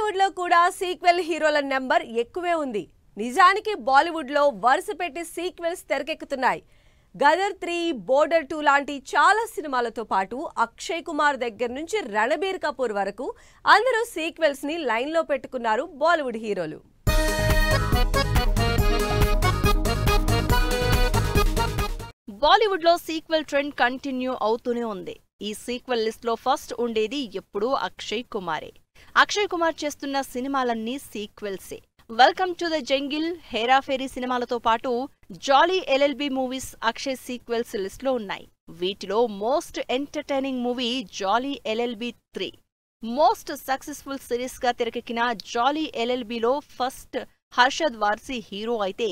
బాలీవుడ్ లో కూడా సీక్వెల్ హీరోల నెంబర్ ఎక్కువే ఉంది. నిజానికి బాలీవుడ్ లో వరుస పెట్టి సీక్వెల్స్ తెరకెక్కుతున్నాయి. గదర్ 3, బోర్డర్ 2 లాంటి చాలా సినిమాలతో పాటు అక్షయ్ కుమార్ దగ్గర నుంచి రణబీర్ కపూర్ వరకు అందరూ సీక్వెల్స్ ని లైన్ లో పెట్టుకున్నారు బాలీవుడ్ హీరోలు. బాలీవుడ్ లో సీక్వెల్ ట్రెండ్ కంటిన్యూ అవుతూనే ఉంది. ఈ సీక్వెల్ లిస్ట్ లో ఫస్ట్ ఉండేది ఎప్పుడూ అక్షయ్ కుమారే. అక్షయ్ కుమార్ చేస్తున్న సినిమాలన్నీ సీక్వెల్సే. Welcome to the jungle, Hera Pheri సినిమాలతో పాటు జాలీ LLB movies Akshay sequels list లో ఉన్నాయి. వీటిలో మోస్ట్ ఎంటర్టైనింగ్ మూవీ జాలీ ఎల్ఎల్బి 3. మోస్ట్ సక్సెస్ఫుల్ సిరీస్ గా తెరకెక్కిన జాలీ ఎల్ఎల్బిలో ఫస్ట్ హర్షద్ వార్సీ హీరో అయితే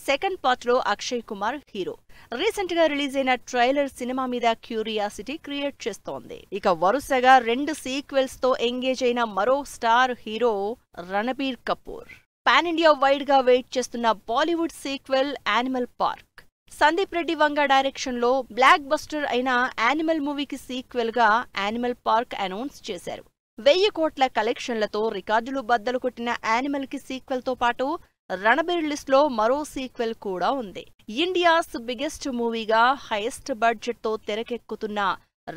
సెకండ్ పార్ట్ లో అక్షయ్ కుమార్ హీరో. రీసెంట్ గా రిలీజ్ అయిన ట్రైలర్ సినిమా మీద క్యూరియాసిటీ క్రియేట్ చేస్తోంది. ఇక వరుసగా 2 సీక్వెల్స్ తో ఎంగేజ్ అయిన మరో star hero Ranbir Kapoor. Pan India wide గా వెయిట్ చేస్తున్న బాలీవుడ్ సీక్వెల్ యానిమల్ పార్క్. సందీప్ రెడ్డి వంగ డైరెక్షన్ లో బ్లాక్ బస్టర్ అయిన యానిమల్ మూవీకి సీక్వెల్ గా యానిమల్ పార్క్ అనౌన్స్ చేశారు. 1000 కోట్ల కలెక్షన్లతో రికార్డులు బద్దలు కొట్టిన యానిమల్ కి సీక్వెల్ తో పాటు రణబీర్ లిస్ట్ లో మరో సీక్వెల్ కూడా ఉంది. ఇండియాస్ బిగ్గెస్ట్ మూవీగా హైయెస్ట్ బడ్జెట్ తో తెరకెక్కుతున్న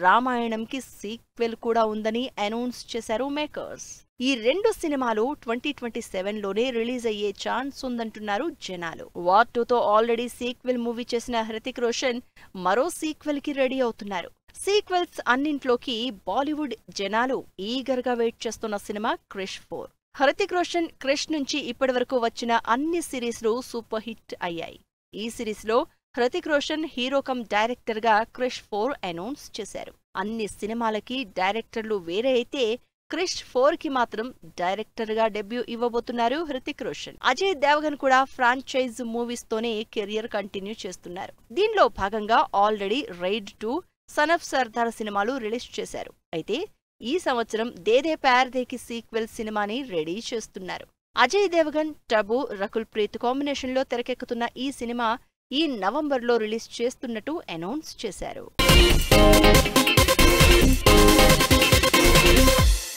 రామాయణంకి సీక్వెల్ కూడా ఉందని అనౌన్స్ చేశారు మేకర్స్. ఈ 2 సినిమాలు 2027లోనే రిలీజ్ అయ్యే ఛాన్స్ ఉందంటున్నారు జనాలు. వార్ 2తో ఆల్రెడీ సీక్వెల్ మూవీ చేసిన హృతిక్ రోషన్ మరో సీక్వెల్ కి రెడీ అవుతున్నారు. సీక్వెల్స్ అన్నింట్లోకి బాలీవుడ్ జనాలు ఈగర్ గా వెయిట్ చేస్తున్న సినిమా క్రిష్ 4. హృతిక్ రోషన్ క్రిష్ నుంచి ఇప్పటివరకు వచ్చిన అన్ని సిరీస్లు సూపర్ హిట్ అయ్యాయి. ఈ సిరీస్ లో Hrithik Roshan hero come director గా క్రిష్ 4 అనౌన్స్ చేశారు. అన్ని సినిమాలకి డైరెక్టర్లు వేరే అయితే క్రిష్ 4 కి మాత్రం డైరెక్టర్ గా డెబ్యూ ఇవ్వబోతున్నారు హృతిక్ రోషన్. అజయ్ దేవగన్ కూడా ఫ్రాంచైజ్ మూవీస్ తోనే కెరియర్ కంటిన్యూ చేస్తున్నారు. దీనిలో భాగంగా already raid 2, son of Sardaar సినిమాలు రిలీజ్ చేశారు. అయితే ఈ సంవత్సరం దేదే ప్యార్ దే కి సీక్వెల్ సినిమాని రెడీ చేస్తున్నారు. అజయ్ దేవగన్, టబు, రకుల్ ప్రీత్ కాంబినేషన్ లో తెరకెక్కుతున్న ఈ సినిమా ఈ నవంబర్లో రిలీజ్ చేస్తున్నట్టు అనౌన్స్ చేశారు.